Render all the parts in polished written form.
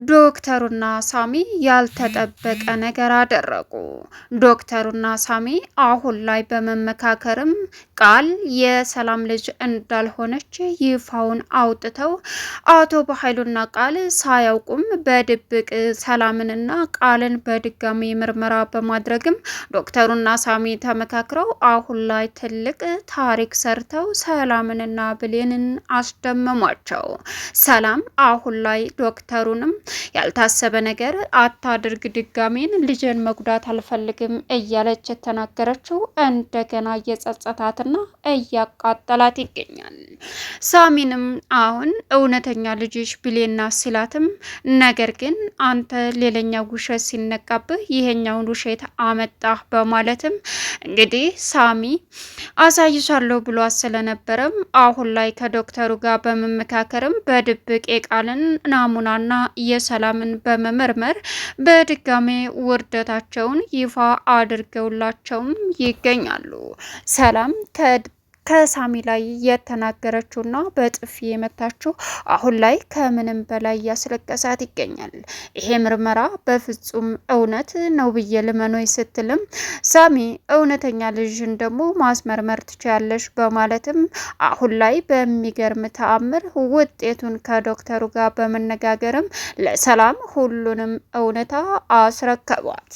ዶክተሩና ሳሚ ያልተጠበቀ ነገር አደረጉ። ዶክተሩና ሳሚ አሁን ላይ በመመካከርም ቃል የሰላም ልጅ እንዳልሆነች ይፋውን አውጥተው አቶ በኃይሉና ቃል ሳያውቁም በድብቅ ሰላምንና ቃልን በድጋሚ ምርመራ በማድረግም ዶክተሩና ሳሚ ተመካክረው አሁን ላይ ትልቅ ታሪክ ሰርተው ሰላምንና ብሌንን አስደመሟቸው። ሰላም አሁን ላይ ዶክተሩንም ያልታሰበ ነገር አታድርግ፣ ድጋሜን ልጅን መጉዳት አልፈልግም እያለች የተናገረችው እንደገና እየጸጸታትና እያቃጠላት ይገኛል። ሳሚንም አሁን እውነተኛ ልጅሽ ብሌና ሲላትም ነገር ግን አንተ ሌላኛው ውሸት ሲነቃብህ ይሄኛውን ውሸት አመጣህ በማለትም እንግዲህ ሳሚ አሳይሻለሁ ብሏት ስለነበረም አሁን ላይ ከዶክተሩ ጋር በመመካከርም በድብቅ የቃልን ናሙናና የሰላምን በመመርመር በድጋሜ ውርደታቸውን ይፋ አድርገውላቸውም ይገኛሉ። ሰላም ከሳሚ ላይ የተናገረችውና በጥፊ የመታችው አሁን ላይ ከምንም በላይ ያስለቀሳት ይገኛል። ይሄ ምርመራ በፍጹም እውነት ነው ብዬ ልመኖይ ስትልም ሳሚ እውነተኛ ልጅን ደግሞ ማስመርመር ትችያለሽ በማለትም አሁን ላይ በሚገርም ተአምር ውጤቱን ከዶክተሩ ጋር በመነጋገርም ለሰላም ሁሉንም እውነታ አስረከቧት።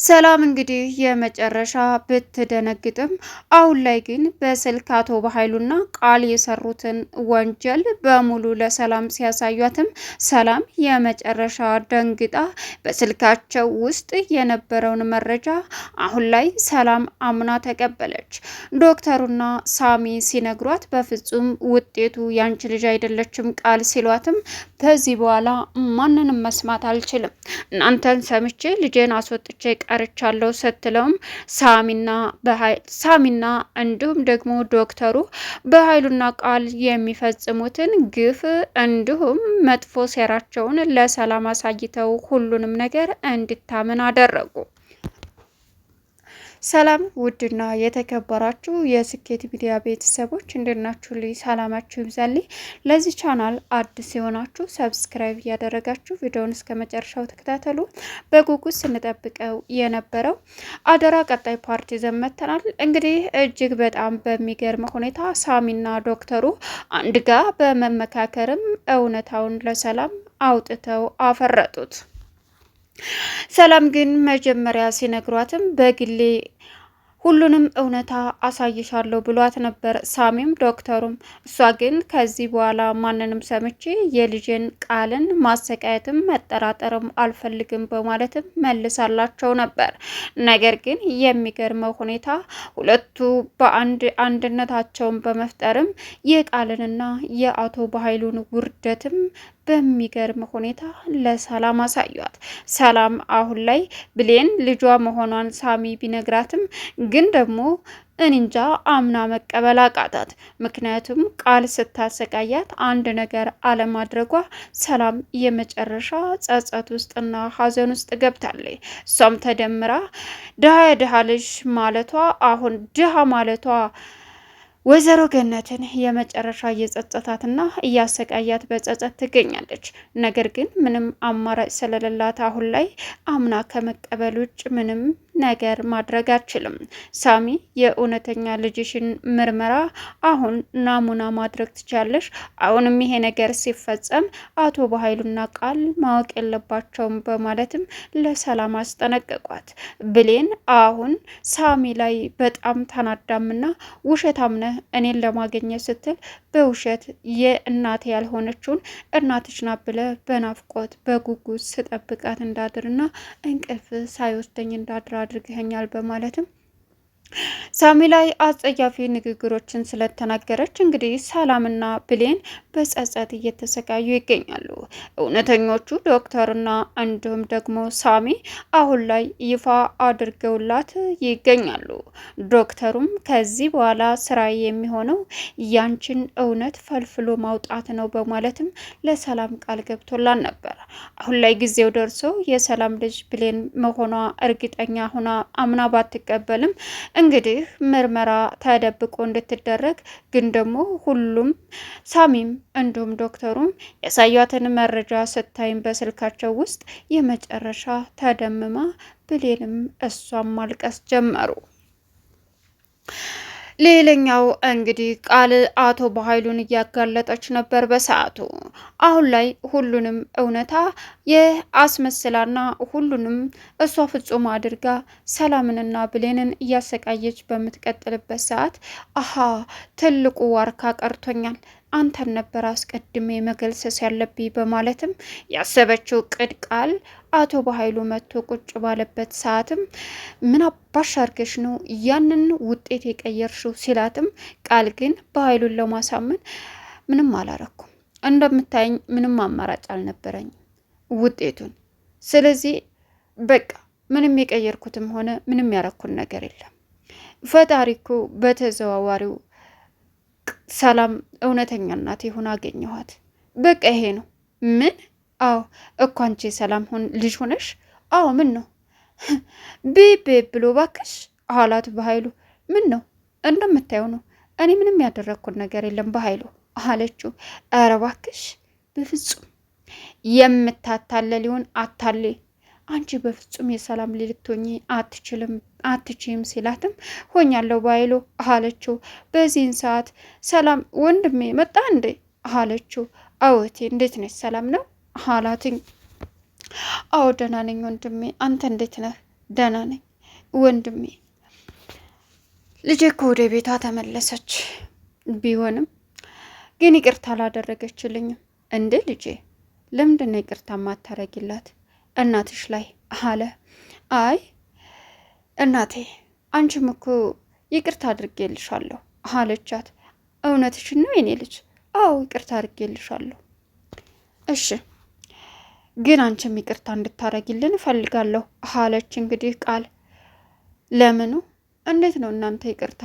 ሰላም እንግዲህ የመጨረሻ ብትደነግጥም አሁን ላይ ግን በስልክ አቶ በኃይሉና ቃል የሰሩትን ወንጀል በሙሉ ለሰላም ሲያሳዩትም ሰላም የመጨረሻ ደንግጣ በስልካቸው ውስጥ የነበረውን መረጃ አሁን ላይ ሰላም አምና ተቀበለች። ዶክተሩና ሳሚ ሲነግሯት በፍጹም ውጤቱ ያንቺ ልጅ አይደለችም ቃል ሲሏትም ከዚህ በኋላ ማንንም መስማት አልችልም፣ እናንተን ሰምቼ ልጄን አስወጥቼ ቀርቻለሁ ስትለውም ሳሚና እንዲሁም ደግሞ ዶክተሩ በኃይሉና ቃል የሚፈጽሙትን ግፍ እንዲሁም መጥፎ ሴራቸውን ለሰላም አሳይተው ሁሉንም ነገር እንድታምን አደረጉ። ሰላም ውድና የተከበራችሁ የስኬት ሚዲያ ቤተሰቦች እንደናችሁ ልይ ሰላማችሁ ይብዛልኝ። ለዚህ ቻናል አዲስ የሆናችሁ ሰብስክራይብ እያደረጋችሁ ቪዲዮውን እስከ መጨረሻው ተከታተሉ። በጉጉት ስንጠብቀው የነበረው አደራ ቀጣይ ፓርቲ ዘመተናል። እንግዲህ እጅግ በጣም በሚገርም ሁኔታ ሳሚና ዶክተሩ አንድ ጋር በመመካከርም እውነታውን ለሰላም አውጥተው አፈረጡት። ሰላም ግን መጀመሪያ ሲነግሯትም በግሌ ሁሉንም እውነታ አሳይሻለሁ ብሏት ነበር ሳሚም ዶክተሩም። እሷ ግን ከዚህ በኋላ ማንንም ሰምቼ የልጅን ቃልን ማሰቃየትም መጠራጠርም አልፈልግም በማለትም መልሳላቸው ነበር። ነገር ግን የሚገርመው ሁኔታ ሁለቱ አንድነታቸውን በመፍጠርም የቃልንና የአቶ በኃይሉን ውርደትም በሚገርም ሁኔታ ለሰላም አሳዩት። ሰላም አሁን ላይ ብሌን ልጇ መሆኗን ሳሚ ቢነግራትም ግን ደግሞ እንጃ አምና መቀበል አቃታት። ምክንያቱም ቃል ስታሰቃያት አንድ ነገር አለማድረጓ ሰላም የመጨረሻ ጸጸት ውስጥና ሀዘን ውስጥ ገብታለች። እሷም ተደምራ ድሃ የድሃ ልጅ ማለቷ አሁን ድሃ ማለቷ ወይዘሮ ገነትን የመጨረሻ እየጸጸታትና እያሰቃያት በጸጸት ትገኛለች። ነገር ግን ምንም አማራጭ ስለሌላት አሁን ላይ አምና ከመቀበል ውጭ ምንም ነገር ማድረግ አትችልም። ሳሚ የእውነተኛ ልጅሽን ምርመራ አሁን ናሙና ማድረግ ትቻለሽ። አሁንም ይሄ ነገር ሲፈጸም አቶ በኃይሉና ቃል ማወቅ የለባቸውም በማለትም ለሰላም አስጠነቀቋት። ብሌን አሁን ሳሚ ላይ በጣም ተናዳምና ውሸታም ነህ እኔን ለማግኘት ስትል በውሸት የእናቴ ያልሆነችውን እናትሽ ናት ብለህ በናፍቆት በጉጉት ስጠብቃት እንዳድርና እንቅልፍ ሳይወስደኝ እንዳድር አድርገኛል በማለትም ሳሚ ላይ አጸያፊ ንግግሮችን ስለተናገረች እንግዲህ ሰላምና ብሌን በጸጸት እየተሰቃዩ ይገኛሉ። እውነተኞቹ ዶክተርና እንዲሁም ደግሞ ሳሚ አሁን ላይ ይፋ አድርገውላት ይገኛሉ። ዶክተሩም ከዚህ በኋላ ስራ የሚሆነው ያንቺን እውነት ፈልፍሎ ማውጣት ነው በማለትም ለሰላም ቃል ገብቶላን ነበር። አሁን ላይ ጊዜው ደርሶ የሰላም ልጅ ብሌን መሆኗ እርግጠኛ ሆና አምና ባትቀበልም እንግዲህ ምርመራ ተደብቆ እንድትደረግ ግን ደግሞ ሁሉም ሳሚም እንዲሁም ዶክተሩም ያሳያትን መረጃ ስታይም በስልካቸው ውስጥ የመጨረሻ ተደምማ ብሌንም እሷም ማልቀስ ጀመሩ። ሌላኛው እንግዲህ ቃል አቶ በኃይሉን እያጋለጠች ነበር በሰዓቱ። አሁን ላይ ሁሉንም እውነታ የአስመስላና ሁሉንም እሷ ፍጹም አድርጋ ሰላምንና ብሌንን እያሰቃየች በምትቀጥልበት ሰዓት አሃ ትልቁ ዋርካ ቀርቶኛል፣ አንተን ነበር አስቀድሜ መገልሰስ ያለብኝ በማለትም ያሰበችው ቅድ ቃል አቶ በኃይሉ መጥቶ ቁጭ ባለበት ሰዓትም ምን አባሽ አርገሽ ነው ያንን ውጤት የቀየርሽው ሲላትም ቃል ግን በኃይሉን ለማሳመን ምንም አላረኩም፣ እንደምታየኝ ምንም አማራጭ አልነበረኝም ውጤቱን፣ ስለዚህ በቃ ምንም የቀየርኩትም ሆነ ምንም ያረኩን ነገር የለም፣ ፈጣሪ እኮ በተዘዋዋሪው ሰላም እውነተኛ እናት ሆና አገኘኋት፣ በቃ ይሄ ነው። ምን? አዎ እኮ አንቺ ሰላም ልጅ ሆነሽ? አዎ ምን ነው ቤቤ ብሎ ባክሽ አላት በኃይሉ። ምን ነው? እንደምታየው ነው፣ እኔ ምንም ያደረግኩት ነገር የለም በኃይሉ አለችው። ኧረ ባክሽ በፍጹም የምታታለሊውን አታሌ አንቺ በፍጹም የሰላም ልትሆኚ አትችም ሲላትም ሆኛለሁ በኃይሉ አለችው። በዚህን ሰዓት ሰላም ወንድሜ መጣ እንዴ አለችው። አዎቴ እንዴት ነሽ ሰላም ነው አላትኝ። አዎ ደህና ነኝ ወንድሜ፣ አንተ እንዴት ነህ? ደህና ነኝ ወንድሜ። ልጄ እኮ ወደ ቤቷ ተመለሰች፣ ቢሆንም ግን ይቅርታ አላደረገችልኝም። እንዴ ልጄ ለምንድን ነው ይቅርታ ማታረጊላት እናትሽ ላይ አለ። አይ እናቴ አንቺም እኮ ይቅርታ አድርጌልሻለሁ አለቻት። እውነትሽን ነው የኔ ልጅ? አዎ ይቅርታ አድርጌልሻለሁ። እሺ ግን አንቺም ይቅርታ እንድታረጊልን እፈልጋለሁ አለች። እንግዲህ ቃል ለምኑ? እንዴት ነው እናንተ ይቅርታ?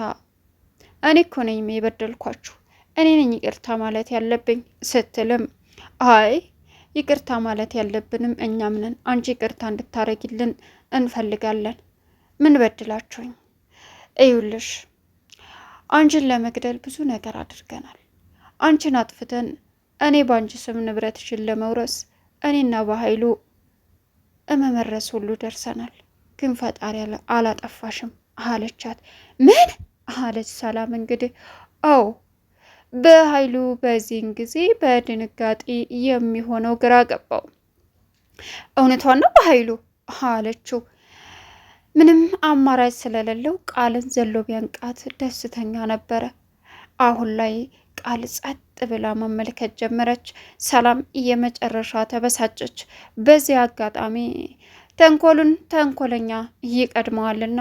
እኔ እኮ ነኝ የበደልኳችሁ፣ እኔ ነኝ ይቅርታ ማለት ያለብኝ ስትልም አይ ይቅርታ ማለት ያለብንም እኛም ነን፣ አንቺ ይቅርታ እንድታረጊልን እንፈልጋለን። ምን በድላችሁኝ? እዩልሽ አንቺን ለመግደል ብዙ ነገር አድርገናል። አንቺን አጥፍተን እኔ በአንቺ ስም ንብረትሽን ለመውረስ እኔና በኃይሉ እመመረስ ሁሉ ደርሰናል። ግን ፈጣሪ አላጠፋሽም አለቻት። ምን አለች ሰላም? እንግዲህ አዎ በኃይሉ በዚህን ጊዜ በድንጋጤ የሚሆነው ግራ ገባው። እውነቷን ነው በኃይሉ አለችው። ምንም አማራጭ ስለሌለው ቃልን ዘሎ ቢያንቃት ደስተኛ ነበረ። አሁን ላይ ቃል ጸጥ ብላ መመልከት ጀመረች። ሰላም የመጨረሻ ተበሳጨች። በዚህ አጋጣሚ ተንኮሉን ተንኮለኛ ይቀድመዋልና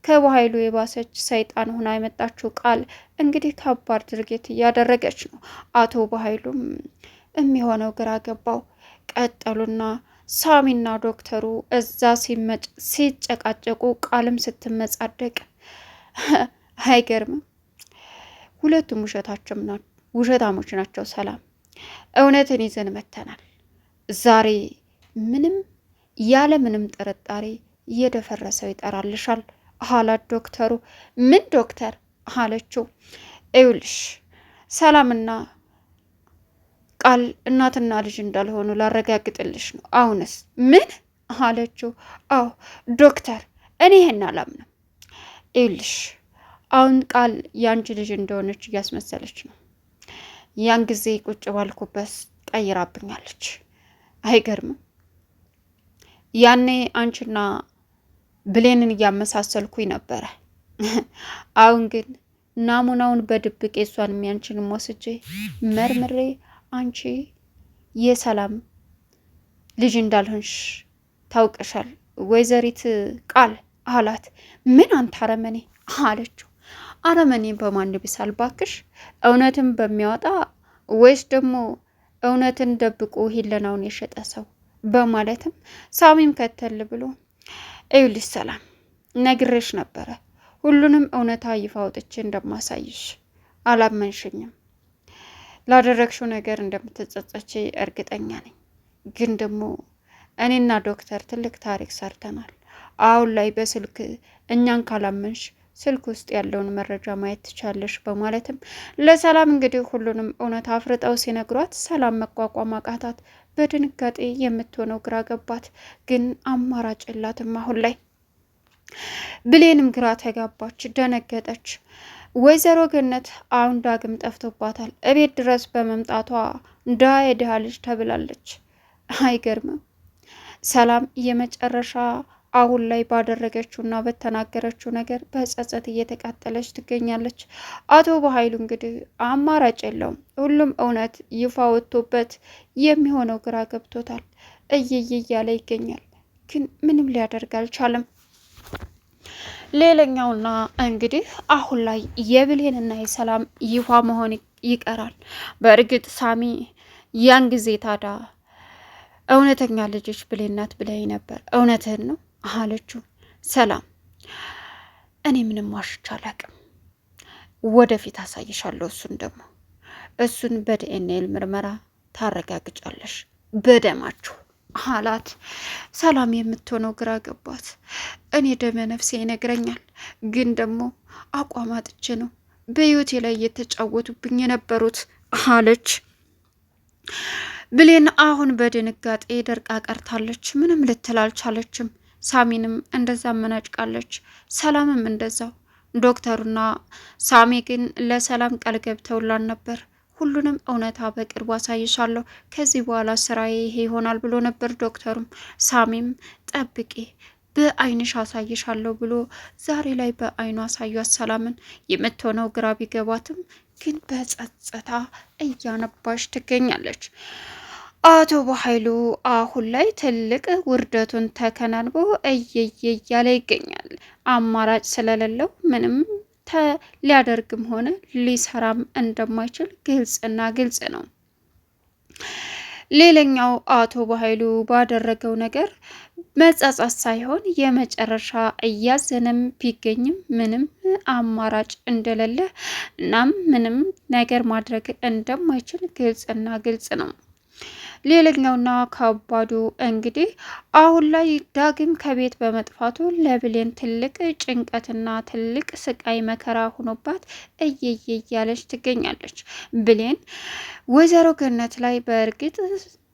ከበኃይሉ የባሰች ሰይጣን ሆና የመጣችው ቃል እንግዲህ ከባድ ድርጊት እያደረገች ነው። አቶ በኃይሉም የሚሆነው ግራ ገባው። ቀጠሉና ሳሚና ዶክተሩ እዛ ሲጨቃጨቁ ቃልም ስትመጻደቅ አይገርምም? ሁለቱም ውሸታሞች ናቸው። ሰላም እውነትን ይዘን መተናል ዛሬ ምንም ያለ ምንም ጥርጣሬ እየደፈረሰው ይጠራልሻል አላት ዶክተሩ። ምን ዶክተር አለችው። ይኸውልሽ ሰላምና ቃል እናትና ልጅ እንዳልሆኑ ላረጋግጥልሽ ነው። አሁንስ ምን አለችው። አዎ ዶክተር እኔ ይሄን አላምንም። ይኸውልሽ አሁን ቃል ያንቺ ልጅ እንደሆነች እያስመሰለች ነው። ያን ጊዜ ቁጭ ባልኩበት ቀይራብኛለች። አይገርምም? ያኔ አንቺና ብሌንን እያመሳሰልኩኝ ነበረ። አሁን ግን ናሙናውን በድብቅ የሷን የሚያንችንም ወስጄ መርምሬ አንቺ የሰላም ልጅ እንዳልሆንሽ ታውቀሻል ወይዘሪት ቃል አላት። ምን አንተ አረመኔ አለችው። አረመኔ በማን ቢሳል ባክሽ? እውነትን በሚያወጣ ወይስ ደግሞ እውነትን ደብቆ ሂለናውን የሸጠ ሰው በማለትም ሳሚም ከተል ብሎ እዩልሽ ሰላም ነግሬሽ ነበረ፣ ሁሉንም እውነታ ይፋ አውጥቼ እንደማሳይሽ አላመንሽኝም። ላደረግሽው ነገር እንደምትጸጸች እርግጠኛ ነኝ። ግን ደግሞ እኔና ዶክተር ትልቅ ታሪክ ሰርተናል። አሁን ላይ በስልክ እኛን ካላመንሽ ስልክ ውስጥ ያለውን መረጃ ማየት ትቻለሽ በማለትም ለሰላም እንግዲህ ሁሉንም እውነት አፍርጠው ሲነግሯት ሰላም መቋቋም አቃታት። በድንጋጤ የምትሆነው ግራ ገባት። ግን አማራጭ የላትም አሁን ላይ። ብሌንም ግራ ተጋባች፣ ደነገጠች። ወይዘሮ ገነት አሁን ዳግም ጠፍቶባታል። እቤት ድረስ በመምጣቷ የድሃ ልጅ ተብላለች። አይገርምም። ሰላም የመጨረሻ አሁን ላይ ባደረገችውና በተናገረችው ነገር በጸጸት እየተቃጠለች ትገኛለች። አቶ በኃይሉ እንግዲህ አማራጭ የለውም። ሁሉም እውነት ይፋ ወጥቶበት የሚሆነው ግራ ገብቶታል። እይይ እያለ ይገኛል። ግን ምንም ሊያደርግ አልቻለም። ሌላኛውና እንግዲህ አሁን ላይ የብሌንና የሰላም ይፋ መሆን ይቀራል። በእርግጥ ሳሚ ያን ጊዜ ታዲያ እውነተኛ ልጆች ብሌን ናት ብለኸኝ ነበር፣ እውነትህን ነው አለችው። ሰላም እኔ ምንም ዋሽቼ አላውቅም፣ ወደፊት አሳይሻለሁ። እሱን በዲኤንኤ ምርመራ ታረጋግጫለሽ በደማችሁ አላት። ሰላም የምትሆነው ግራ ገባት። እኔ ደመ ነፍሴ ይነግረኛል፣ ግን ደግሞ አቋም አጥቼ ነው በህይወቴ ላይ እየተጫወቱብኝ የነበሩት አለች። ብሌን አሁን በድንጋጤ ደርቃ ቀርታለች። ምንም ልትል አልቻለችም። ሳሚንም እንደዛ መናጭቃለች። ሰላምም እንደዛው። ዶክተሩና ሳሚ ግን ለሰላም ቃል ገብተውላን ነበር። ሁሉንም እውነታ በቅርቡ አሳይሻለሁ፣ ከዚህ በኋላ ስራዬ ይሄ ይሆናል ብሎ ነበር ዶክተሩም። ሳሚም ጠብቄ በአይንሽ አሳይሻለሁ ብሎ ዛሬ ላይ በአይኑ አሳዩት ሰላምን። የምትሆነው ግራ ቢገባትም ግን በጸጸታ እያነባሽ ትገኛለች። አቶ በኃይሉ አሁን ላይ ትልቅ ውርደቱን ተከናንቦ እየየ እያለ ይገኛል። አማራጭ ስለሌለው ምንም ሊያደርግም ሆነ ሊሰራም እንደማይችል ግልጽና ግልጽ ነው። ሌላኛው አቶ በኃይሉ ባደረገው ነገር መጸጸት ሳይሆን የመጨረሻ እያዘነም ቢገኝም ምንም አማራጭ እንደሌለ እናም ምንም ነገር ማድረግ እንደማይችል ግልጽና ግልጽ ነው። ሌላኛውና ከባዱ እንግዲህ አሁን ላይ ዳግም ከቤት በመጥፋቱ ለብሌን ትልቅ ጭንቀትና ትልቅ ስቃይ መከራ ሆኖባት እየየ እያለች ትገኛለች። ብሌን ወይዘሮ ገነት ላይ በእርግጥ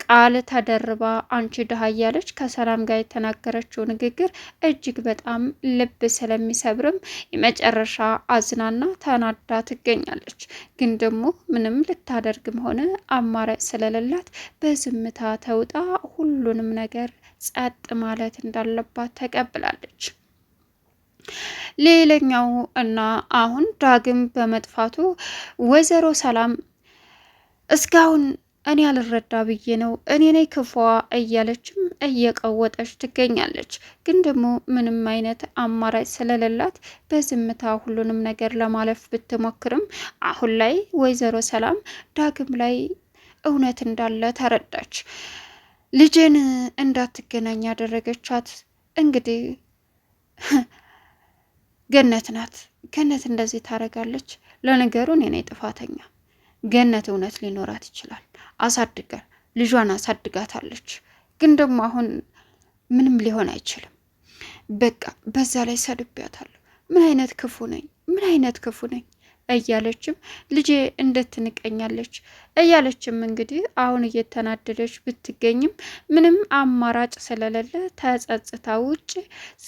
ቃል ተደርባ አንቺ ድሃ እያለች ከሰላም ጋር የተናገረችው ንግግር እጅግ በጣም ልብ ስለሚሰብርም የመጨረሻ አዝናና ተናዳ ትገኛለች። ግን ደግሞ ምንም ልታደርግም ሆነ አማራጭ ስለሌላት በዝምታ ተውጣ ሁሉንም ነገር ጸጥ ማለት እንዳለባት ተቀብላለች። ሌላኛው እና አሁን ዳግም በመጥፋቱ ወይዘሮ ሰላም እስካሁን እኔ አልረዳ ብዬ ነው እኔ ነኝ ክፏ እያለችም እየቀወጠች ትገኛለች። ግን ደግሞ ምንም አይነት አማራጭ ስለሌላት በዝምታ ሁሉንም ነገር ለማለፍ ብትሞክርም አሁን ላይ ወይዘሮ ሰላም ዳግም ላይ እውነት እንዳለ ተረዳች። ልጅን እንዳትገናኝ ያደረገቻት እንግዲህ ገነት ናት። ገነት እንደዚህ ታደርጋለች። ለነገሩ እኔ ነኝ ጥፋተኛ። ገነት እውነት ሊኖራት ይችላል። ልጇን አሳድጋታለች። ግን ደግሞ አሁን ምንም ሊሆን አይችልም። በቃ በዛ ላይ ሰድቤያታለሁ። ምን አይነት ክፉ ነኝ እያለችም ልጄ እንድትንቀኛለች እያለችም እንግዲህ አሁን እየተናደደች ብትገኝም ምንም አማራጭ ስለሌለ ተጸጽታ ውጭ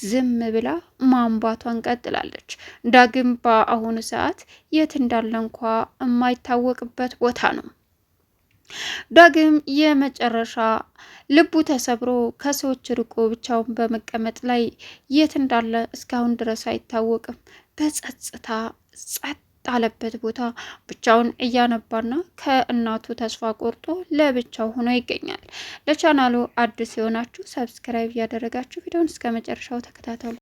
ዝም ብላ ማንባቷን ቀጥላለች። ዳግም በአሁኑ ሰዓት የት እንዳለ እንኳ የማይታወቅበት ቦታ ነው። ዳግም የመጨረሻ ልቡ ተሰብሮ ከሰዎች ርቆ ብቻውን በመቀመጥ ላይ የት እንዳለ እስካሁን ድረስ አይታወቅም። በጸጥታ ጸጥ አለበት ቦታ ብቻውን እያነባና ከእናቱ ተስፋ ቆርጦ ለብቻው ሆኖ ይገኛል። ለቻናሉ አዲስ የሆናችሁ ሰብስክራይብ ያደረጋችሁ ቪዲዮውን እስከ መጨረሻው ተከታተሉ።